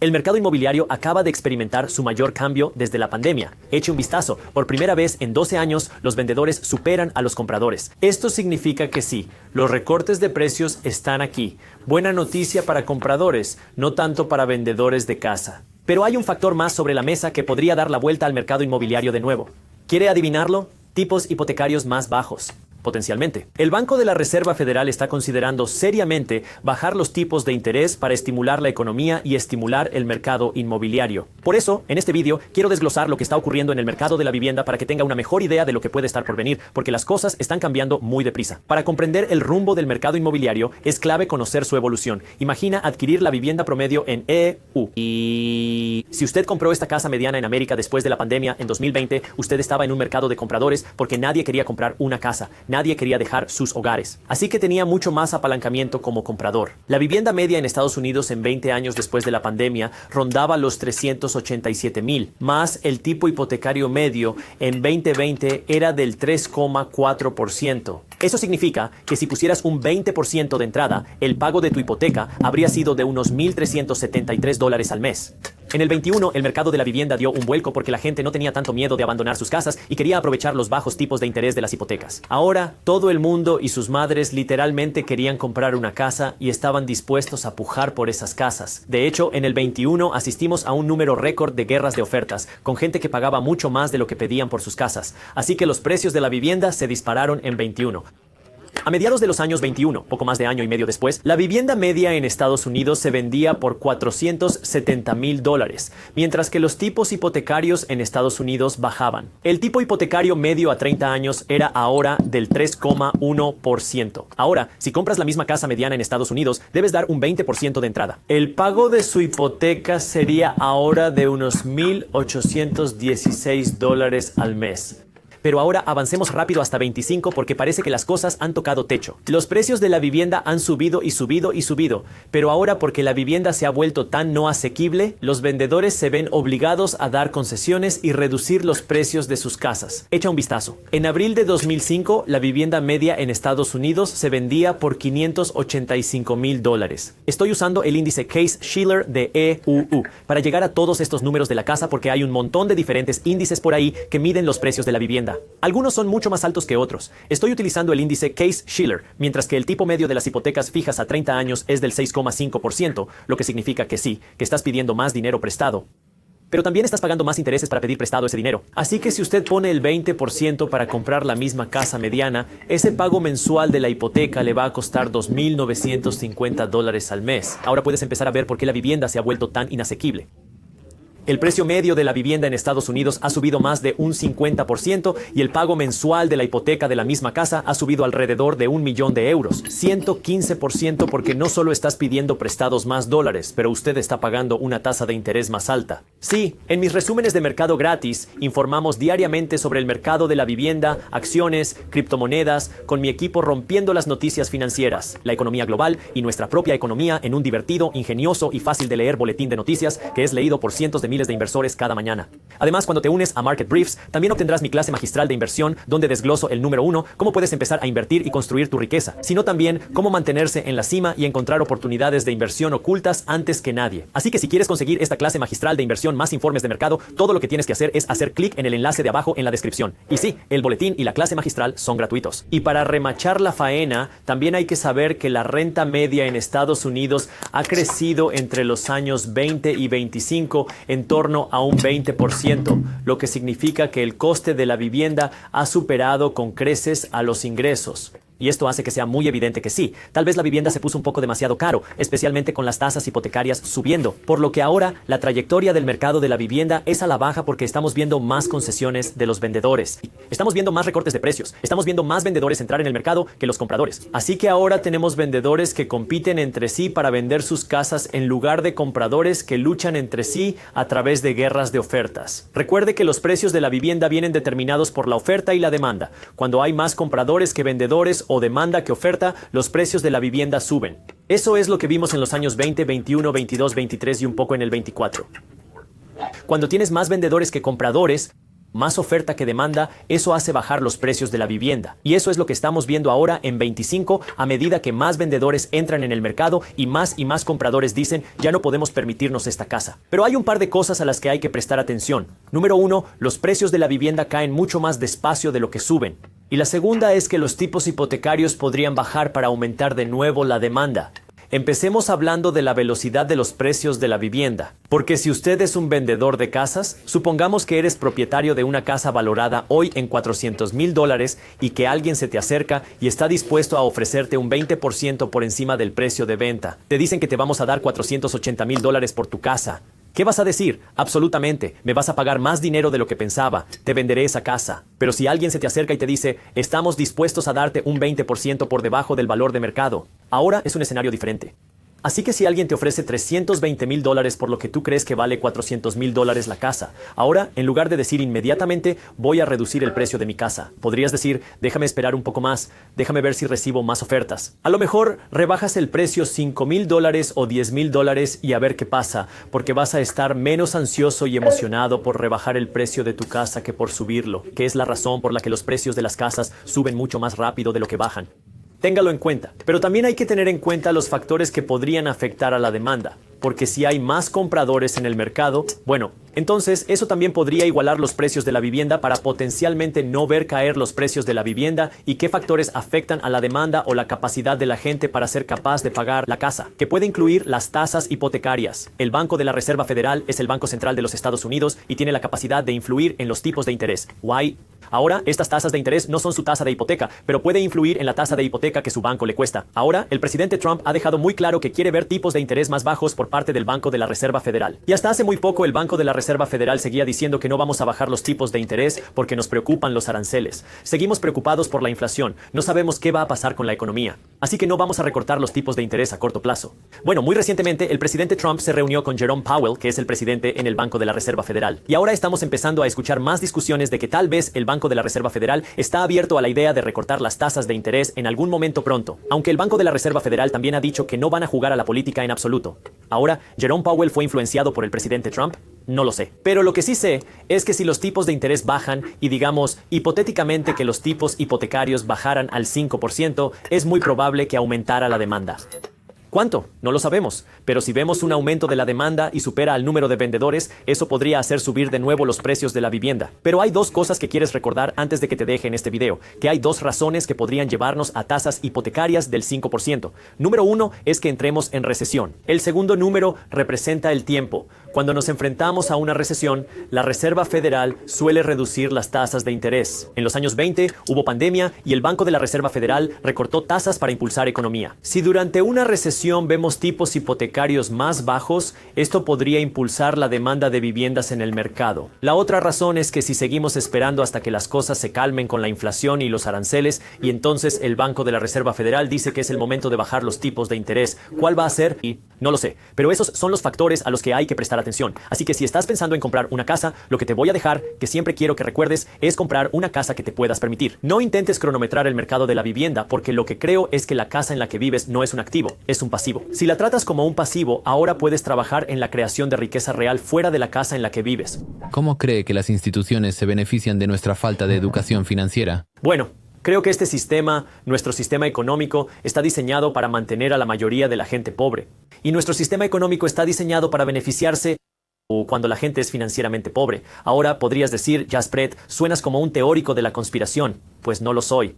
El mercado inmobiliario acaba de experimentar su mayor cambio desde la pandemia. Eche un vistazo. Por primera vez en 12 años, los vendedores superan a los compradores. Esto significa que sí, los recortes de precios están aquí. Buena noticia para compradores, no tanto para vendedores de casa. Pero hay un factor más sobre la mesa que podría dar la vuelta al mercado inmobiliario de nuevo. ¿Quiere adivinarlo? Tipos hipotecarios más bajos. Potencialmente. El Banco de la Reserva Federal está considerando seriamente bajar los tipos de interés para estimular la economía y estimular el mercado inmobiliario. Por eso, en este vídeo, quiero desglosar lo que está ocurriendo en el mercado de la vivienda para que tenga una mejor idea de lo que puede estar por venir, porque las cosas están cambiando muy deprisa. Para comprender el rumbo del mercado inmobiliario, es clave conocer su evolución. Imagina adquirir la vivienda promedio en EU. Y si usted compró esta casa mediana en América después de la pandemia en 2020, usted estaba en un mercado de compradores porque nadie quería comprar una casa. Nadie quería dejar sus hogares, así que tenía mucho más apalancamiento como comprador. La vivienda media en Estados Unidos en 20 años después de la pandemia rondaba los 387,000, más el tipo hipotecario medio en 2020 era del 3,4%. Eso significa que si pusieras un 20% de entrada, el pago de tu hipoteca habría sido de unos $1,373 al mes. En el 21, el mercado de la vivienda dio un vuelco porque la gente no tenía tanto miedo de abandonar sus casas y quería aprovechar los bajos tipos de interés de las hipotecas. Ahora, todo el mundo y sus madres literalmente querían comprar una casa y estaban dispuestos a pujar por esas casas. De hecho, en el 21 asistimos a un número récord de guerras de ofertas, con gente que pagaba mucho más de lo que pedían por sus casas. Así que los precios de la vivienda se dispararon en 21. A mediados de los años 21, poco más de año y medio después, la vivienda media en Estados Unidos se vendía por $470,000, mientras que los tipos hipotecarios en Estados Unidos bajaban. El tipo hipotecario medio a 30 años era ahora del 3,1%. Ahora, si compras la misma casa mediana en Estados Unidos, debes dar un 20% de entrada. El pago de su hipoteca sería ahora de unos $1,816 al mes. Pero ahora avancemos rápido hasta 25 porque parece que las cosas han tocado techo. Los precios de la vivienda han subido y subido y subido, pero ahora porque la vivienda se ha vuelto tan no asequible, los vendedores se ven obligados a dar concesiones y reducir los precios de sus casas. Echa un vistazo. En abril de 2005, la vivienda media en Estados Unidos se vendía por $585,000. Estoy usando el índice Case-Shiller de EUU para llegar a todos estos números de la casa porque hay un montón de diferentes índices por ahí que miden los precios de la vivienda. Algunos son mucho más altos que otros. Estoy utilizando el índice Case-Shiller, mientras que el tipo medio de las hipotecas fijas a 30 años es del 6,5%, lo que significa que sí, que estás pidiendo más dinero prestado. Pero también estás pagando más intereses para pedir prestado ese dinero. Así que si usted pone el 20% para comprar la misma casa mediana, ese pago mensual de la hipoteca le va a costar $2,950 al mes. Ahora puedes empezar a ver por qué la vivienda se ha vuelto tan inasequible. El precio medio de la vivienda en Estados Unidos ha subido más de un 50% y el pago mensual de la hipoteca de la misma casa ha subido alrededor de €1,000,000. 115% porque no solo estás pidiendo prestados más dólares, pero usted está pagando una tasa de interés más alta. Sí, en mis resúmenes de mercado gratis informamos diariamente sobre el mercado de la vivienda, acciones, criptomonedas, con mi equipo rompiendo las noticias financieras, la economía global y nuestra propia economía en un divertido, ingenioso y fácil de leer boletín de noticias que es leído por cientos de miles de inversores cada mañana. Además, cuando te unes a Market Briefs, también obtendrás mi clase magistral de inversión, donde desgloso el número 1, cómo puedes empezar a invertir y construir tu riqueza, sino también cómo mantenerse en la cima y encontrar oportunidades de inversión ocultas antes que nadie. Así que si quieres conseguir esta clase magistral de inversión más informes de mercado, todo lo que tienes que hacer es hacer clic en el enlace de abajo en la descripción. Y sí, el boletín y la clase magistral son gratuitos. Y para remachar la faena, también hay que saber que la renta media en Estados Unidos ha crecido entre los años 20 y 25 en torno a un 20%, lo que significa que el coste de la vivienda ha superado con creces a los ingresos. Y esto hace que sea muy evidente que sí, tal vez la vivienda se puso un poco demasiado caro, especialmente con las tasas hipotecarias subiendo, por lo que ahora la trayectoria del mercado de la vivienda es a la baja porque estamos viendo más concesiones de los vendedores. Estamos viendo más recortes de precios, estamos viendo más vendedores entrar en el mercado que los compradores. Así que ahora tenemos vendedores que compiten entre sí para vender sus casas en lugar de compradores que luchan entre sí a través de guerras de ofertas. Recuerde que los precios de la vivienda vienen determinados por la oferta y la demanda. Cuando hay más compradores que vendedores o demanda que oferta, los precios de la vivienda suben. Eso es lo que vimos en los años 20, 21, 22, 23 y un poco en el 24. Cuando tienes más vendedores que compradores, más oferta que demanda, eso hace bajar los precios de la vivienda. Y eso es lo que estamos viendo ahora en 25 a medida que más vendedores entran en el mercado y más compradores dicen, ya no podemos permitirnos esta casa. Pero hay un par de cosas a las que hay que prestar atención. Número uno, los precios de la vivienda caen mucho más despacio de lo que suben. Y la segunda es que los tipos hipotecarios podrían bajar para aumentar de nuevo la demanda. Empecemos hablando de la velocidad de los precios de la vivienda. Porque si usted es un vendedor de casas, supongamos que eres propietario de una casa valorada hoy en $400,000 y que alguien se te acerca y está dispuesto a ofrecerte un 20% por encima del precio de venta. Te dicen que te vamos a dar $480,000 por tu casa. ¿Qué vas a decir? Absolutamente, me vas a pagar más dinero de lo que pensaba, te venderé esa casa. Pero si alguien se te acerca y te dice, estamos dispuestos a darte un 20% por debajo del valor de mercado, ahora es un escenario diferente. Así que si alguien te ofrece $320,000 por lo que tú crees que vale $400,000 la casa, ahora, en lugar de decir inmediatamente, voy a reducir el precio de mi casa, podrías decir, déjame esperar un poco más, déjame ver si recibo más ofertas. A lo mejor, rebajas el precio $5,000 o $10,000 y a ver qué pasa, porque vas a estar menos ansioso y emocionado por rebajar el precio de tu casa que por subirlo, que es la razón por la que los precios de las casas suben mucho más rápido de lo que bajan. Téngalo en cuenta, pero también hay que tener en cuenta los factores que podrían afectar a la demanda, porque si hay más compradores en el mercado, bueno, entonces eso también podría igualar los precios de la vivienda para potencialmente no ver caer los precios de la vivienda y qué factores afectan a la demanda o la capacidad de la gente para ser capaz de pagar la casa, que puede incluir las tasas hipotecarias. El Banco de la Reserva Federal es el Banco Central de los Estados Unidos y tiene la capacidad de influir en los tipos de interés. Ahora, estas tasas de interés no son su tasa de hipoteca, pero puede influir en la tasa de hipoteca que su banco le cuesta. Ahora, el presidente Trump ha dejado muy claro que quiere ver tipos de interés más bajos por parte del Banco de la Reserva Federal. Y hasta hace muy poco el Banco de la Reserva Federal seguía diciendo que no vamos a bajar los tipos de interés porque nos preocupan los aranceles. Seguimos preocupados por la inflación. No sabemos qué va a pasar con la economía. Así que no vamos a recortar los tipos de interés a corto plazo. Bueno, muy recientemente el presidente Trump se reunió con Jerome Powell, que es el presidente en el Banco de la Reserva Federal. Y ahora estamos empezando a escuchar más discusiones de que tal vez el Banco de la Reserva Federal está abierto a la idea de recortar las tasas de interés en algún momento pronto, aunque el Banco de la Reserva Federal también ha dicho que no van a jugar a la política en absoluto. Ahora, ¿Jerome Powell fue influenciado por el presidente Trump? No lo sé. Pero lo que sí sé es que si los tipos de interés bajan y digamos hipotéticamente que los tipos hipotecarios bajaran al 5%, es muy probable que aumentara la demanda. ¿Cuánto? No lo sabemos, pero si vemos un aumento de la demanda y supera al número de vendedores, eso podría hacer subir de nuevo los precios de la vivienda. Pero hay dos cosas que quieres recordar antes de que te deje en este video, que hay dos razones que podrían llevarnos a tasas hipotecarias del 5%. Número uno es que entremos en recesión. El segundo número representa el tiempo. Cuando nos enfrentamos a una recesión, la Reserva Federal suele reducir las tasas de interés. En los años 20 hubo pandemia y el Banco de la Reserva Federal recortó tasas para impulsar economía. Si durante una recesión vemos tipos hipotecarios más bajos, esto podría impulsar la demanda de viviendas en el mercado. La otra razón es que si seguimos esperando hasta que las cosas se calmen con la inflación y los aranceles, y entonces el Banco de la Reserva Federal dice que es el momento de bajar los tipos de interés, ¿cuál va a ser? Y no lo sé, pero esos son los factores a los que hay que prestar atención. Así que si estás pensando en comprar una casa, lo que te voy a dejar, que siempre quiero que recuerdes, es comprar una casa que te puedas permitir. No intentes cronometrar el mercado de la vivienda, porque lo que creo es que la casa en la que vives no es un activo, es un pasivo. Si la tratas como un pasivo, ahora puedes trabajar en la creación de riqueza real fuera de la casa en la que vives. ¿Cómo cree que las instituciones se benefician de nuestra falta de educación financiera? Bueno, creo que este sistema, nuestro sistema económico, está diseñado para mantener a la mayoría de la gente pobre. Y nuestro sistema económico está diseñado para beneficiarse cuando la gente es financieramente pobre. Ahora podrías decir, Jaspret, suenas como un teórico de la conspiración. Pues no lo soy.